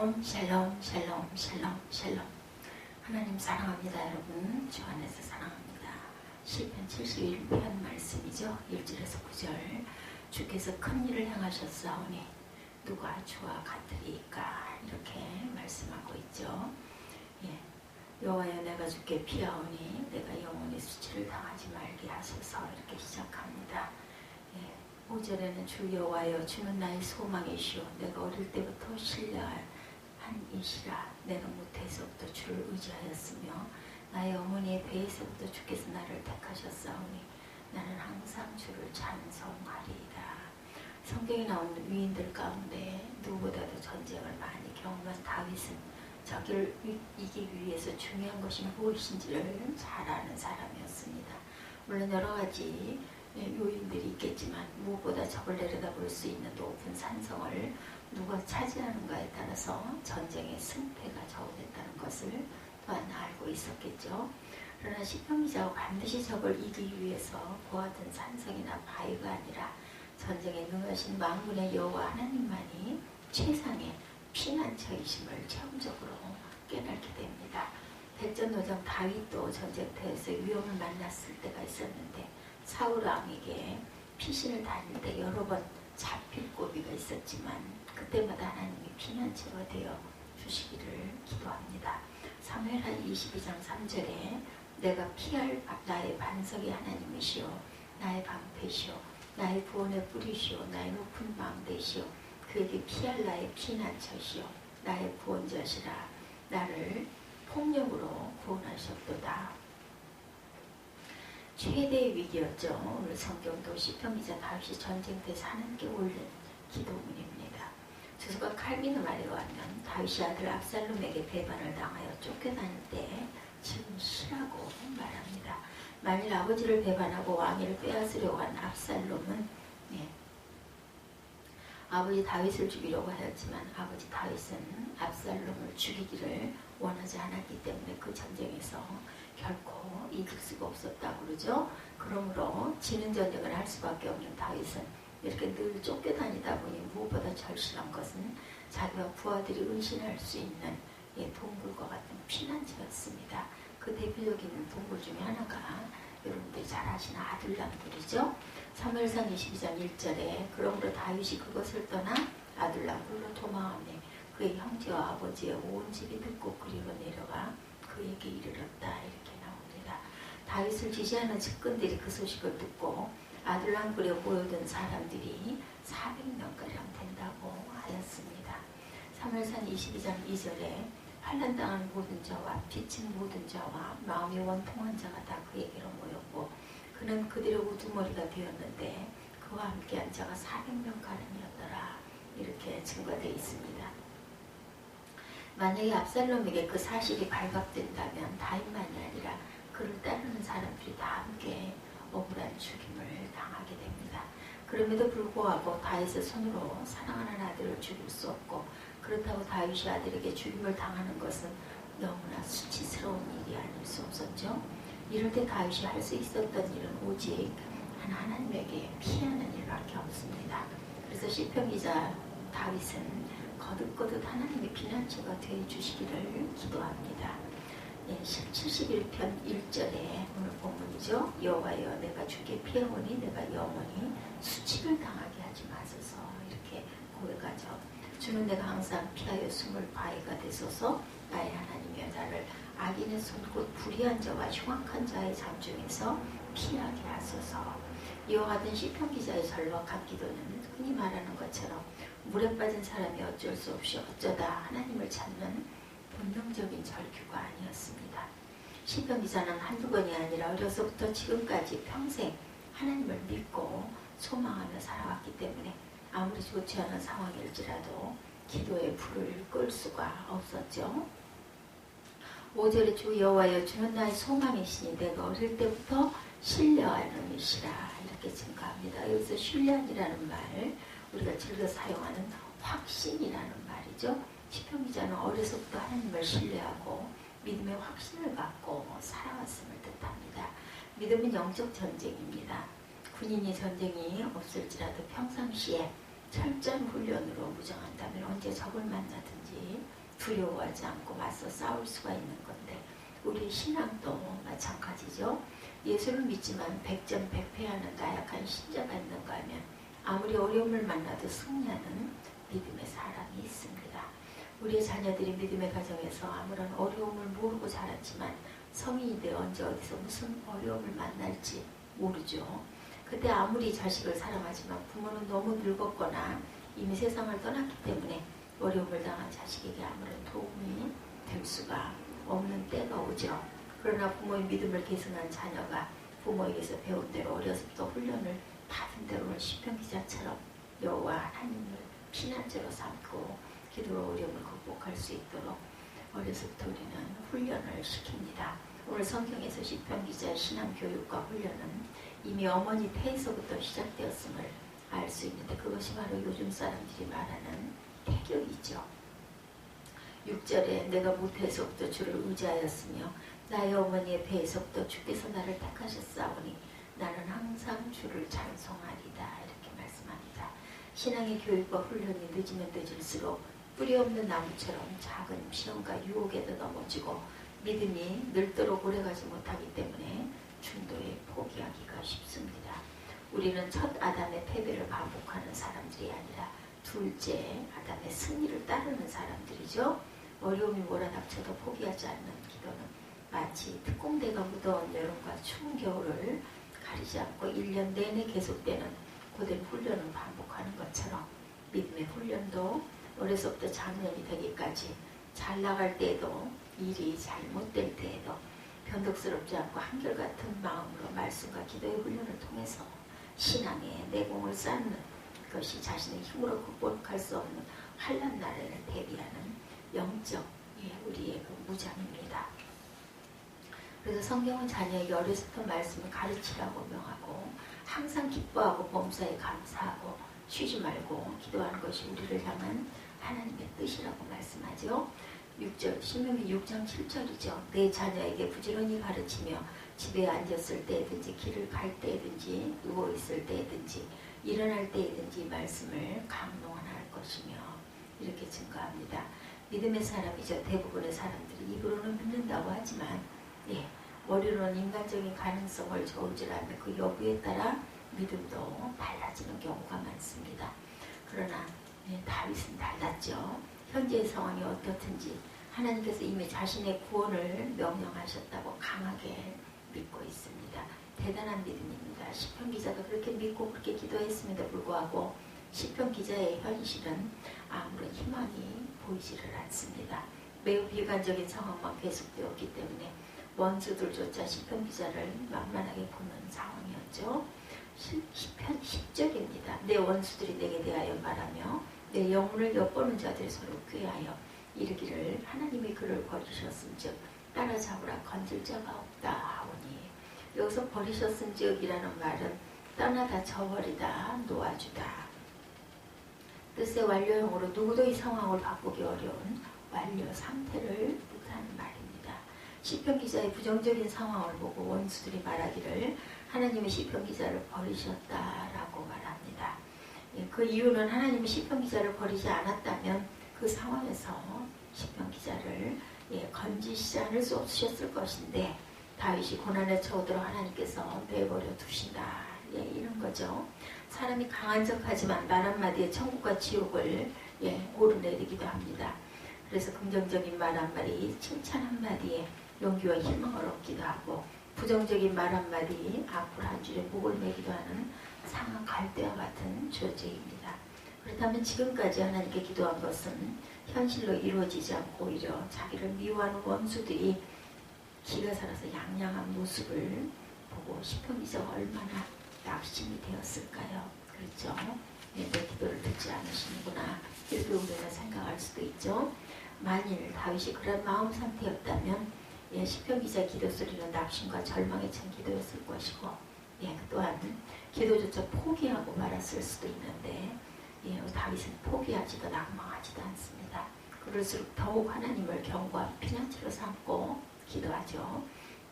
샬롬 샬롬 샬롬 샬롬 샬롬. 하나님 사랑합니다. 여러분 주 안에서 사랑합니다. 시편 71편 말씀이죠. 1절에서 9절. 주께서 큰 일을 행하셨사오니 누가 주와 같으리까, 이렇게 말씀하고 있죠. 여호와여, 내가 주께 피하오니 내가 영원히 수치를 당하지 말게 하소서, 이렇게 시작합니다. 5절에는 주 여호와여, 주는 나의 소망이시오. 내가 어릴 때부터 신뢰한 이시라. 내가 모태에서부터 주를 의지하였으며 나의 어머니의 배에서부터 주께서 나를 택하셨사오니 나는 항상 주를 찬송하리이다. 성경에 나오는 위인들 가운데 누구보다도 전쟁을 많이 경험한 다윗은 적을 이기기 위해서 중요한 것이 무엇인지를 잘 아는 사람이었습니다. 물론 여러 가지 요인들이 있겠지만 무엇보다 적을 내려다볼 수 있는 높은 산성을 누가 차지하는가에 따라서 전쟁의 승패가 좌우됐다는 것을 또한 알고 있었겠죠. 그러나 시편 기자가 반드시 적을 이기기 위해서 고하던 산성이나 바위가 아니라 전쟁에 능하신 만군의 여호와 하나님만이 최상의 피난처이심을 체험적으로 깨닫게 됩니다. 백전노장 다윗도 전쟁터에서 위험을 만났을 때가 있었는데 사울 왕에게 피신을 다닐 때 여러 번 잡힐 고비가 있었지만 그때마다 하나님이 피난처가 되어 주시기를 기도합니다. 사무엘하 22장 3절에 내가 피할 나의 반석이 하나님이시오, 나의 방패시오, 나의 구원의 뿌리시오, 나의 높은 망대시오, 그에게 피할 나의 피난처시오, 나의 구원자시라. 나를 폭력으로 구원하셨도다. 최대의 위기였죠. 오늘 성경도 시편 기자 다윗이 전쟁터에서 하나님께 올린 기도문입니다. 주소가 칼빈의 말에 의하면 다윗이 아들 압살롬에게 배반을 당하여 쫓겨다닐 때 지금 쉬라고 말합니다. 만일 아버지를 배반하고 왕위를 빼앗으려고 한 압살롬은 아버지 다윗을 죽이려고 하였지만 아버지 다윗은 압살롬을 죽이기를 원하지 않았기 때문에 그 전쟁에서 결코 이길 수가 없었다고 그러죠. 그러므로 지는 전쟁을 할 수밖에 없는 다윗은 이렇게 늘 쫓겨다니다 보니 무엇보다 절실한 것은 자기와 부하들이 은신할 수 있는 동굴과 같은 피난처였습니다. 그 대표적인 동굴 중에 하나가 여러분들이 잘 아시는 아둘람굴이죠. 사무엘상 22장 1절에 그러므로 다윗이 그것을 떠나 아둘람굴로 도망하니 그의 형제와 아버지의 온 집이 듣고 그리로 내려가 그에게 이르렀다, 이렇게 나옵니다. 다윗을 지지하는 측근들이 그 소식을 듣고 아둘람굴에 모여든 사람들이 400명가량 된다고 하였습니다. 사무엘상 22장 2절에 환난당한 모든 자와 빚진 모든 자와 마음이 원통한 자가 다 그에게로 모였고 그는 그들의 우두머리가 되었는데 그와 함께한 자가 400명가량이었더라, 이렇게 증거되어 있습니다. 만약에 압살롬에게 그 사실이 발각된다면 다윗만이 아니라 그를 따르는 사람들이 다 함께 억울한 죽임을 당하게 됩니다. 그럼에도 불구하고 다윗의 손으로 사랑하는 아들을 죽일 수 없고 그렇다고 다윗이 아들에게 죽임을 당하는 것은 너무나 수치스러운 일이 아닐 수 없었죠. 이럴 때 다윗이 할 수 있었던 일은 오직 하나님에게 피하는 일밖에 없습니다. 그래서 시편 기자 다윗은 거듭거듭 하나님의 피난처가 되어 주시기를 기도합니다. 71편 1절에 오늘 본문이죠. 여호와여, 내가 주께 피하오니 내가 영원히 수치를 당하게 하지 마소서, 이렇게 고백하죠. 주는 내가 항상 피하여 숨을 바위가 되소서. 나의 하나님이여, 나를 악인의 손 곧 불의한 자와 흉악한 자의 잠중에서 피하게 하소서. 이와 같은 시편 기자의 절박한 기도는 흔히 말하는 것처럼 물에 빠진 사람이 어쩔 수 없이 어쩌다 하나님을 찾는 본능적인 절규가 아니었습니다. 시편 기자는 한두 번이 아니라 어려서부터 지금까지 평생 하나님을 믿고 소망하며 살아왔기 때문에 아무리 좋지 않은 상황일지라도 기도의 불을 끌 수가 없었죠. 5절에 주 여호와여, 주는 나의 소망이시니 내가 어릴 때부터 신뢰하는 이시라, 이렇게 증가합니다. 여기서 신뢰한이라는 말, 우리가 즐겨 사용하는 확신이라는 말이죠. 시편 기자는 어려서부터 하나님을 신뢰하고 믿음의 확신을 갖고 살아왔음을 뜻합니다. 믿음은 영적 전쟁입니다. 군인이 전쟁이 없을지라도 평상시에 철저한 훈련으로 무장한다면 언제 적을 만나든지 두려워하지 않고 맞서 싸울 수가 있는 건데 우리 신앙도 마찬가지죠. 예수를 믿지만 백전백패하는 나약한 신자가 있는가 하면 아무리 어려움을 만나도 승리하는 믿음의 사람이 있습니다. 우리의 자녀들이 믿음의 가정에서 아무런 어려움을 모르고 자랐지만 성인이 되어 언제 어디서 무슨 어려움을 만날지 모르죠. 그때 아무리 자식을 사랑하지만 부모는 너무 늙었거나 이미 세상을 떠났기 때문에 어려움을 당한 자식에게 아무런 도움이 될 수가 없는 때가 오죠. 그러나 부모의 믿음을 계승한 자녀가 부모에게서 배운 대로 어려서부터 훈련을 받은 대로는 시편 기자처럼 여호와 하나님을 피난처로 삼고 기도로 어려움을 극복할 수 있도록 어려서부터 우리는 훈련을 시킵니다. 오늘 성경에서 시편 기자의 신앙 교육과 훈련은 이미 어머니 태에서부터 시작되었음을 알 수 있는데 그것이 바로 요즘 사람들이 말하는 태교이죠. 6절에 내가 모태에서부터 주를 의지하였으며 나의 어머니의 배에서부터 주께서 나를 택하셨사오니 나는 항상 주를 찬송하리다 이렇게 말씀합니다. 신앙의 교육과 훈련이 늦으면 늦을수록 뿌리 없는 나무처럼 작은 시험과 유혹에도 넘어지고 믿음이 늙도록 오래가지 못하기 때문에 중도에 포기하기가 쉽습니다. 우리는 첫 아담의 패배를 반복하는 사람들이 아니라 둘째 아담의 승리를 따르는 사람들이죠. 어려움이 몰아닥쳐도 포기하지 않는 기도는 마치 특공대가 무더운 여름과 추운 겨울을 가리지 않고 1년 내내 계속되는 고된 훈련을 반복하는 것처럼 믿음의 훈련도 어려서부터 장년이 되기까지 잘 나갈 때에도 일이 잘못될 때에도 변덕스럽지 않고 한결같은 마음으로 말씀과 기도의 훈련을 통해서 신앙의 내공을 쌓는 것이 자신의 힘으로 극복할 수 없는 환난 날을 대비하는 영적 우리의 그 무장입니다. 그래서 성경은 자녀에게 어려서부터 말씀을 가르치라고 명하고 항상 기뻐하고 범사에 감사하고 쉬지 말고 기도하는 것이 우리를 향한 하나님의 뜻이라고 말씀하죠. 6절, 신명기 6장 7절이죠. 내 자녀에게 부지런히 가르치며 집에 앉았을 때든지 길을 갈 때든지 누워있을 때든지 일어날 때든지 말씀을 강론할 것이며 이렇게 증거합니다. 믿음의 사람이죠. 대부분의 사람들이 입으로는 믿는다고 하지만 머리로는 인간적인 가능성을 저울질하며 그 여부에 따라 믿음도 달라지는 경우가 많습니다. 그러나 다윗은 달랐죠. 현재의 상황이 어떻든지 하나님께서 이미 자신의 구원을 명령하셨다고 강하게 믿고 있습니다. 대단한 믿음입니다. 시편 기자도 그렇게 믿고 그렇게 기도했음에도 불구하고 시편 기자의 현실은 아무런 희망이 보이지를 않습니다. 매우 비관적인 상황만 계속되었기 때문에 원수들조차 시편 기자를 만만하게 보는 상황이었죠. 시편 10절입니다. 내 원수들이 내게 대하여 말하며 내 영혼을 엿보는 자들이 서로 꾀하여 이르기를 하나님이 그를 버리셨은즉 따라잡으라 건질 자가 없다 하오니 여기서 버리셨은즉이라는 말은 떠나다 저버리다 놓아주다 뜻의 완료형으로 누구도 이 상황을 바꾸기 어려운 완료 상태를 뜻하는 말입니다. 시편 기자의 부정적인 상황을 보고 원수들이 말하기를 하나님의 시편 기자를 버리셨다라고 말합니다. 그 이유는 하나님이 시편 기자를 버리지 않았다면 그 상황에서 시편 기자를 건지시지 않을 수 없으셨을 것인데 다윗이 고난에 처하도록 하나님께서 내버려 두신다. 이런 거죠. 사람이 강한 척하지만 말 한마디에 천국과 지옥을 오르내리기도 합니다. 그래서 긍정적인 말 한마디, 칭찬 한마디에 용기와 희망을 얻기도 하고 부정적인 말 한마디, 악플 한 줄에 목을 매기도 하는 상한 갈대와 같은 존재입니다. 그렇다면 지금까지 하나님께 기도한 것은 현실로 이루어지지 않고 오히려 자기를 미워하는 원수들이 기가 살아서 양양한 모습을 보고 시편 기자가 얼마나 낙심이 되었을까요? 그렇죠? 내 기도를 듣지 않으시는구나 이렇게 우리가 생각할 수도 있죠. 만일 다윗이 그런 마음 상태였다면 시편 기자 기도 소리는 낙심과 절망에 찬 기도였을 것이고 또한 기도조차 포기하고 말았을 수도 있는데 다윗은 포기하지도 낙망하지도 않습니다. 그럴수록 더욱 하나님을 견고한 피난처로 삼고 기도하죠.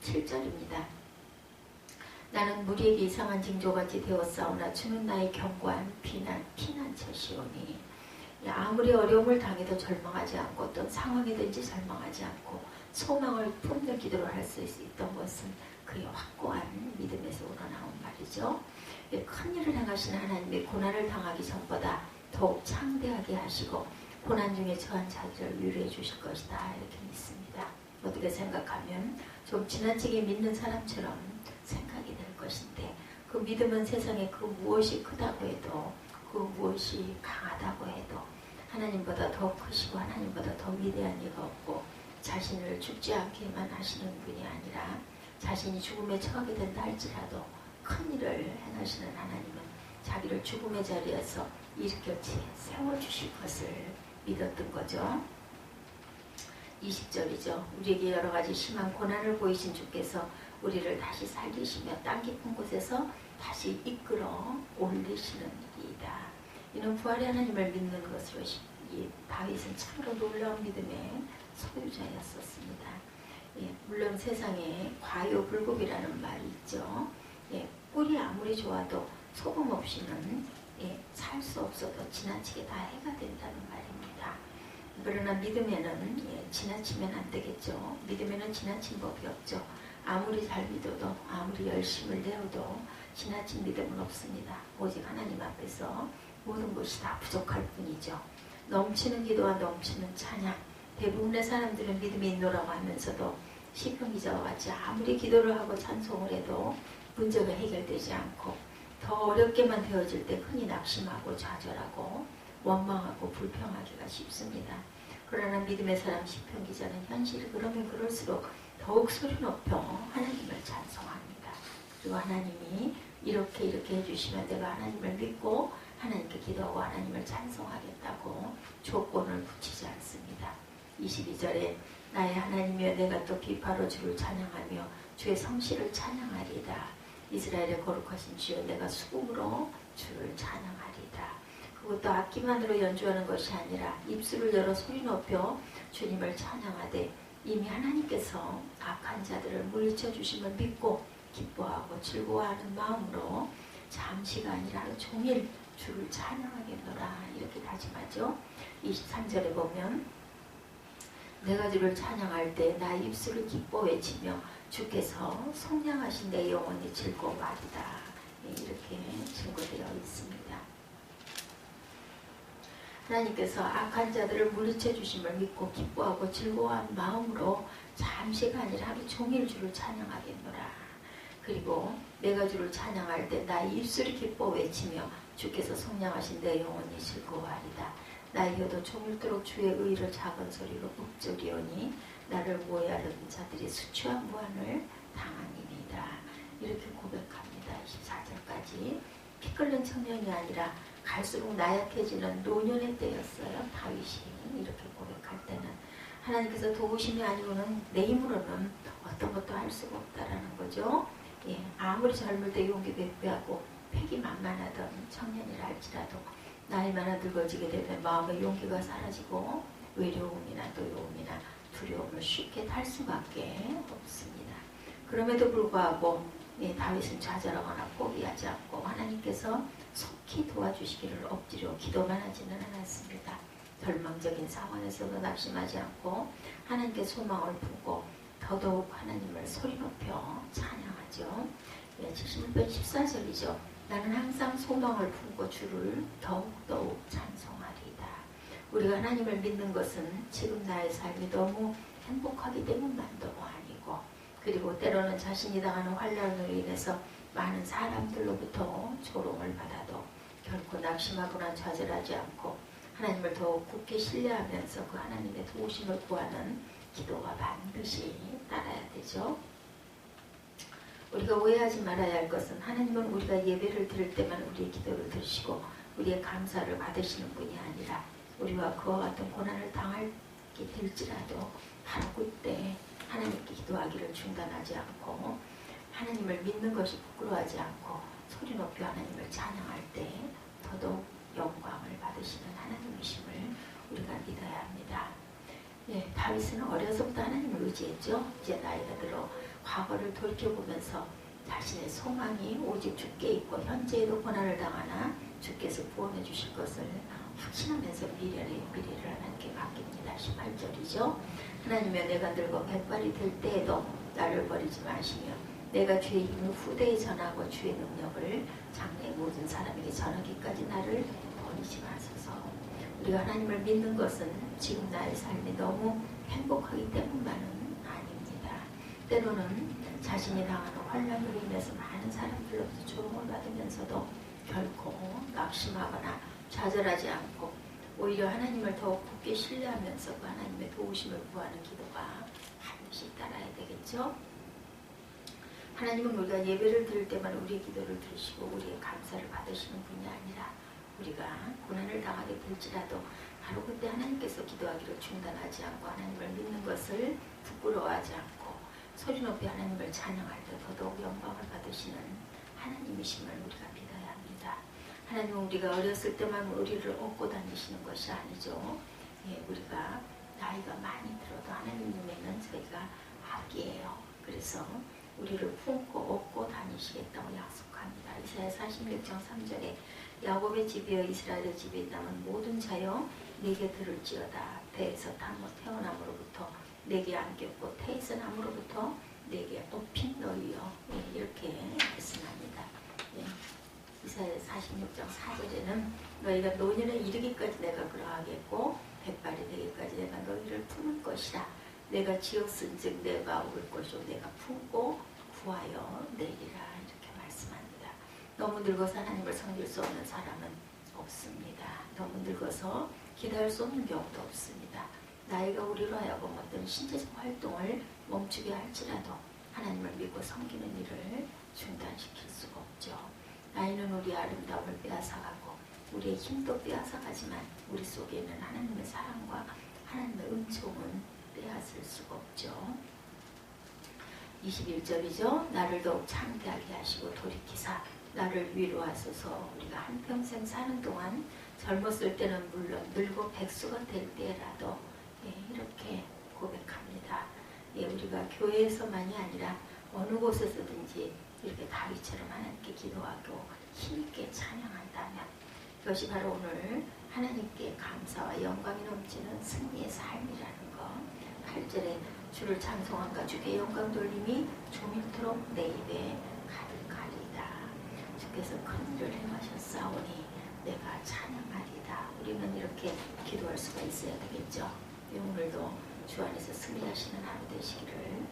7절입니다. 나는 무리에게 이상한 징조같이 되었사오나 주는 나의 견고한 피난처시오니 아무리 어려움을 당해도 절망하지 않고 어떤 상황이든지 절망하지 않고 소망을 품는 기도를 할 수 있던 것은 그의 확고한 믿음에서 우러나온 말이죠. 큰 일을 행하시는 하나님의 고난을 당하기 전보다 더욱 창대하게 하시고 고난 중에 처한 자들을 위로해 주실 것이다 이렇게 믿습니다. 어떻게 생각하면 좀 지나치게 믿는 사람처럼 생각이 될 것인데 그 믿음은 세상에 그 무엇이 크다고 해도 그 무엇이 강하다고 해도 하나님보다 더 크시고 하나님보다 더 위대한 이가 없고 자신을 죽지 않게만 하시는 분이 아니라 자신이 죽음에 처하게 된다 할지라도 큰 일을 행하시는 하나님은 자기를 죽음의 자리에서 일으켜 세워주실 것을 믿었던 거죠. 20절이죠. 우리에게 여러 가지 심한 고난을 보이신 주께서 우리를 다시 살리시며 땅 깊은 곳에서 다시 이끌어 올리시는 일이다. 이는 부활의 하나님을 믿는 것으로 이 다윗은 참으로 놀라운 믿음의 소유자였었습니다. 물론 세상에 과요불급이라는 말이 있죠. 꿀이 아무리 좋아도 소금 없이는 살 수 없어도 지나치게 다 해가 된다는 말입니다. 그러나 믿음에는 지나치면 안 되겠죠. 믿음에는 지나친 법이 없죠. 아무리 잘 믿어도 아무리 열심을 내어도 지나친 믿음은 없습니다. 오직 하나님 앞에서 모든 것이 다 부족할 뿐이죠. 넘치는 기도와 넘치는 찬양. 대부분의 사람들은 믿음이 있노라고 하면서도 시편 기자와 같이 아무리 기도를 하고 찬송을 해도 문제가 해결되지 않고 더 어렵게만 되어질 때 흔히 낙심하고 좌절하고 원망하고 불평하기가 쉽습니다. 그러나 믿음의 사람 시편 기자는 현실이 그러면 그럴수록 더욱 소리 높여 하나님을 찬송합니다. 그리고 하나님이 이렇게 해주시면 내가 하나님을 믿고 하나님께 기도하고 하나님을 찬송하겠다고 조건을 붙이지 않습니다. 22절에 나의 하나님이여 내가 또 비파로 주를 찬양하며 주의 성실을 찬양하리이다. 이스라엘의 거룩하신 주여 내가 수금으로 주를 찬양하리이다. 그것도 악기만으로 연주하는 것이 아니라 입술을 열어 소리 높여 주님을 찬양하되 이미 하나님께서 악한 자들을 물리쳐 주심을 믿고 기뻐하고 즐거워하는 마음으로 잠시가 아니라 하루 종일 주를 찬양하겠노라 이렇게 다짐하죠. 23절에 보면 내가 주를 찬양할 때 나의 입술을 기뻐 외치며 주께서 속량하신 내 영혼이 즐거워하리다 이렇게 증거되어 있습니다. 하나님께서 악한 자들을 물리쳐 주심을 믿고 기뻐하고 즐거워한 마음으로 잠시가 아니라 하루 종일 주를 찬양하겠노라. 그리고 내가 주를 찬양할 때 나의 입술이 기뻐 외치며 주께서 속량하신 내 영혼이 즐거워하리다. 나의 혀도 종일토록 주의 의를 작은 소리로 읊조리오니 나를 모해하려는 자들이 수치와 무한을 당하니이다. 이렇게 고백합니다. 24절까지 피 끓는 청년이 아니라 갈수록 나약해지는 노년의 때였어요. 다윗이 이렇게 고백할 때는 하나님께서 도우심이 아니고는 내 힘으로는 어떤 것도 할 수가 없다라는 거죠. 아무리 젊을 때 용기 백배하고 패기만만하던 청년이라 할지라도 나이만 늙어지게 되면 마음의 용기가 사라지고 외로움이나 노여움이나 두려움을 쉽게 탈 수밖에 없습니다. 그럼에도 불구하고 다윗은 좌절하거나 포기하지 않고 하나님께서 속히 도와주시기를 엎드려 기도만 하지는 않았습니다. 절망적인 상황에서도 낙심하지 않고 하나님께 소망을 품고 더더욱 하나님을 소리 높여 찬양하죠. 71편 14절이죠. 나는 항상 소망을 품고 주를 더욱더욱 찬송하리이다. 우리가 하나님을 믿는 것은 지금 나의 삶이 너무 행복하기 때문만도 아니고 그리고 때로는 자신이 당하는 환난으로 인해서 많은 사람들로부터 조롱을 받아도 결코 낙심하거나 좌절하지 않고 하나님을 더욱 굳게 신뢰하면서 그 하나님의 도우심을 구하는 기도가 반드시 따라야 되죠. 우리가 오해하지 말아야 할 것은 하나님은 우리가 예배를 드릴 때만 우리의 기도를 들으시고 우리의 감사를 받으시는 분이 아니라 우리와 그와 같은 고난을 당하게 될지라도 바로 그때 하나님께 기도하기를 중단하지 않고 하나님을 믿는 것이 부끄러워하지 않고 소리 높여 하나님을 찬양할 때 더더욱 영광을 받으시는 하나님이심을 우리가 믿어야 합니다. 다윗은 어려서부터 하나님을 의지했죠. 이제 나이가 들어 과거를 돌이켜보면서 자신의 소망이 오직 주께 있고 현재에도 고난을 당하나 주께서 구원해 주실 것을 확신하면서 미래를 하나님께 맡깁니다. 18절이죠. 하나님이여 내가 늙어 백발이 될 때에도 나를 버리지 마시며 내가 주의 힘을 후대에 전하고 주의 능력을 장래의 모든 사람에게 전하기까지 나를 버리지 마소서. 우리가 하나님을 믿는 것은 지금 나의 삶이 너무 행복하기 때문만은 아닙니다. 때로는 자신이 당하는 환란으로 인해서 많은 사람들로부터 조롱을 받으면서도 결코 낙심하거나 좌절하지 않고 오히려 하나님을 더욱 굳게 신뢰하면서 그 하나님의 도우심을 구하는 기도가 반드시 따라야 되겠죠. 하나님은 우리가 예배를 드릴 때만 우리의 기도를 들으시고 우리의 감사를 받으시는 분이 아니라 우리가 고난을 당하게 될지라도 바로 그때 하나님께서 기도하기를 중단하지 않고 하나님을 믿는 것을 부끄러워하지 않고 소리 높이 하나님을 찬양할 때 더더욱 영광을 받으시는 하나님이심을 우리가 믿어야 합니다. 하나님은 우리가 어렸을 때만 우리를 업고 다니시는 것이 아니죠. 우리가 나이가 많이 들어도 하나님 눈에는 저희가 아기예요. 그래서 우리를 품고 업고 다니시겠다고 약속합니다. 이사야 46장 3절에 야곱의 집이여 이스라엘의 집에 있다면 모든 자여 내게 들을지어다. 배에서 태어남으로부터 내게 안겼고 태에서 남으로부터 내게 업힌 너희여. 이렇게 말씀합니다. 이사야 46장 4절에는 너희가 노년에 이르기까지 내가 그러하겠고 백발이 되기까지 내가 너희를 품을 것이라. 내가 지었은즉 내가 올 것이요 내가 품고 구하여 내리라. 이렇게 말씀합니다. 너무 늙어서 하나님을 섬길 수 없는 사람은 없습니다. 너무 늙어서 기도할 수 없는 경우도 없습니다. 나이가 우리로 하여금 어떤 신체적 활동을 멈추게 할지라도 하나님을 믿고 섬기는 일을 중단시킬 수가 없죠. 나이는 우리의 아름다움을 빼앗아가고 우리의 힘도 빼앗아가지만 우리 속에 있는 하나님의 사랑과 하나님의 은총은 빼앗을 수가 없죠. 21절이죠. 나를 더욱 창대하게 하시고 돌이키사 나를 위로하소서. 우리가 한평생 사는 동안 젊었을 때는 물론 늙고 백수가 될 때라도 이렇게 고백합니다. 우리가 교회에서만이 아니라 어느 곳에서든지 이렇게 다윗처럼 하나님께 기도하고 힘있게 찬양한다면 이것이 바로 오늘 하나님께 감사와 영광이 넘치는 승리의 삶이라는 것. 8절에 주를 찬송함과 주께 영광 돌림이 조밀토록 내 입에 가득하리다. 주께서 큰 일을 행하셨사오니 내가 찬양하리다. 우리는 이렇게 기도할 수가 있어야 되겠죠. 오늘도 주 안에서 승리하시는 하루 되시기를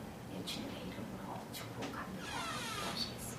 주님의 이름으로 축복합니다. 기도하시겠습니다.